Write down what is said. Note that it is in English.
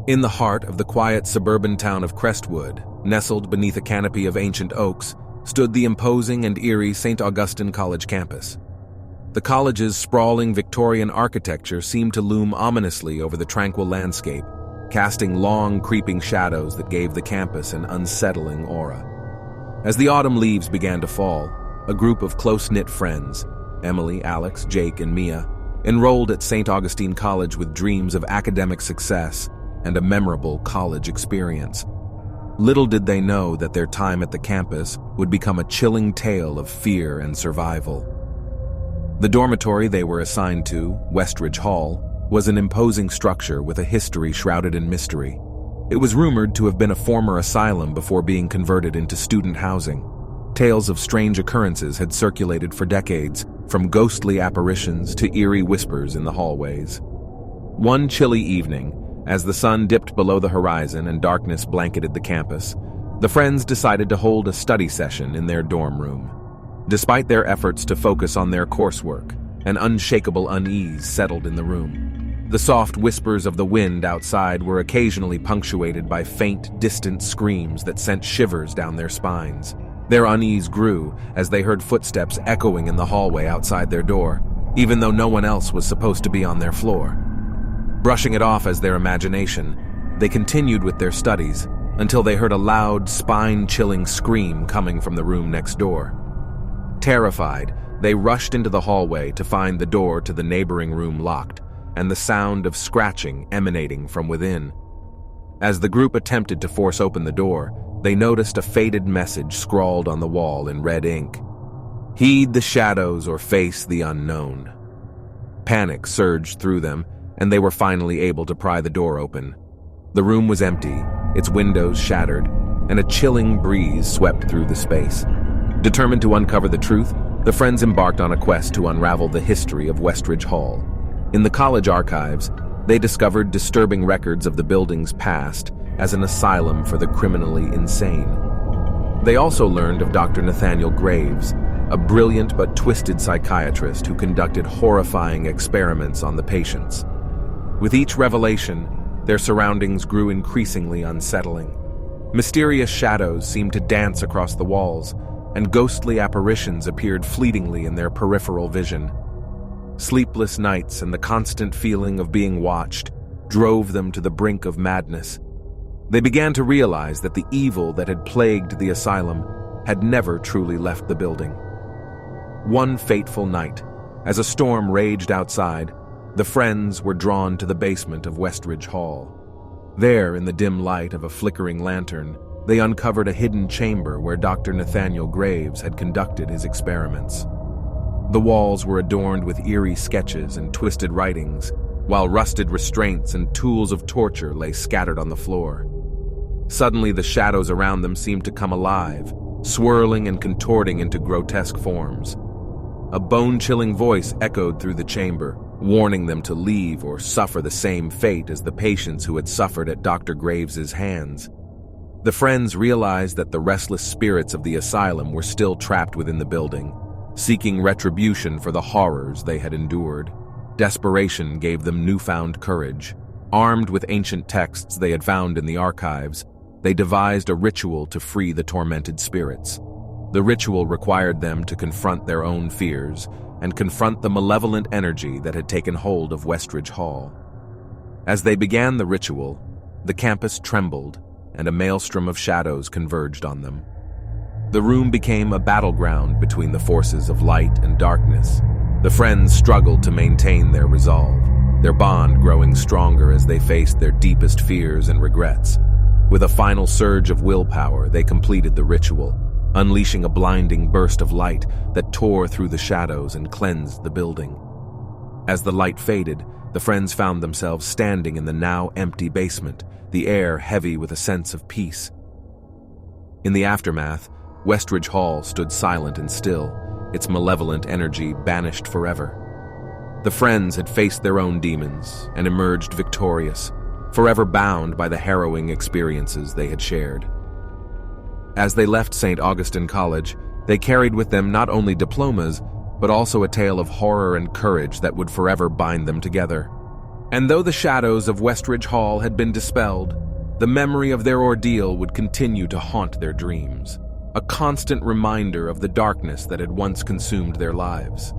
In the heart of the quiet suburban town of Crestwood, nestled beneath a canopy of ancient oaks, stood the imposing and eerie St. Augustine College campus. The college's sprawling Victorian architecture seemed to loom ominously over the tranquil landscape, casting long, creeping shadows that gave the campus an unsettling aura. As the autumn leaves began to fall, a group of close-knit friends, Emily, Alex, Jake, and Mia, enrolled at St. Augustine College with dreams of academic success and a memorable college experience. Little did they know that their time at the campus would become a chilling tale of fear and survival. The dormitory they were assigned to, Westridge Hall, was an imposing structure with a history shrouded in mystery. It was rumored to have been a former asylum before being converted into student housing. Tales of strange occurrences had circulated for decades, from ghostly apparitions to eerie whispers in the hallways. One chilly evening, as the sun dipped below the horizon and darkness blanketed the campus, the friends decided to hold a study session in their dorm room. Despite their efforts to focus on their coursework, an unshakable unease settled in the room. The soft whispers of the wind outside were occasionally punctuated by faint, distant screams that sent shivers down their spines. Their unease grew as they heard footsteps echoing in the hallway outside their door, even though no one else was supposed to be on their floor. Brushing it off as their imagination, they continued with their studies until they heard a loud, spine-chilling scream coming from the room next door. Terrified, they rushed into the hallway to find the door to the neighboring room locked and the sound of scratching emanating from within. As the group attempted to force open the door, they noticed a faded message scrawled on the wall in red ink. "Heed the shadows or face the unknown." Panic surged through them, and they were finally able to pry the door open. The room was empty, its windows shattered, and a chilling breeze swept through the space. Determined to uncover the truth, the friends embarked on a quest to unravel the history of Westridge Hall. In the college archives, they discovered disturbing records of the building's past as an asylum for the criminally insane. They also learned of Dr. Nathaniel Graves, a brilliant but twisted psychiatrist who conducted horrifying experiments on the patients. With each revelation, their surroundings grew increasingly unsettling. Mysterious shadows seemed to dance across the walls, and ghostly apparitions appeared fleetingly in their peripheral vision. Sleepless nights and the constant feeling of being watched drove them to the brink of madness. They began to realize that the evil that had plagued the asylum had never truly left the building. One fateful night, as a storm raged outside, the friends were drawn to the basement of Westridge Hall. There, in the dim light of a flickering lantern, they uncovered a hidden chamber where Dr. Nathaniel Graves had conducted his experiments. The walls were adorned with eerie sketches and twisted writings, while rusted restraints and tools of torture lay scattered on the floor. Suddenly, the shadows around them seemed to come alive, swirling and contorting into grotesque forms. A bone-chilling voice echoed through the chamber, warning them to leave or suffer the same fate as the patients who had suffered at Dr. Graves's hands. The friends realized that the restless spirits of the asylum were still trapped within the building, seeking retribution for the horrors they had endured. Desperation gave them newfound courage. Armed with ancient texts they had found in the archives, they devised a ritual to free the tormented spirits. The ritual required them to confront their own fears and confront the malevolent energy that had taken hold of Westridge Hall. As they began the ritual, the campus trembled, and a maelstrom of shadows converged on them. The room became a battleground between the forces of light and darkness. The friends struggled to maintain their resolve, their bond growing stronger as they faced their deepest fears and regrets. With a final surge of willpower, they completed the ritual, unleashing a blinding burst of light that tore through the shadows and cleansed the building. As the light faded, the friends found themselves standing in the now empty basement, the air heavy with a sense of peace. In the aftermath, Westridge Hall stood silent and still, its malevolent energy banished forever. The friends had faced their own demons and emerged victorious, forever bound by the harrowing experiences they had shared. As they left St. Augustine College, they carried with them not only diplomas, but also a tale of horror and courage that would forever bind them together. And though the shadows of Westridge Hall had been dispelled, the memory of their ordeal would continue to haunt their dreams, a constant reminder of the darkness that had once consumed their lives.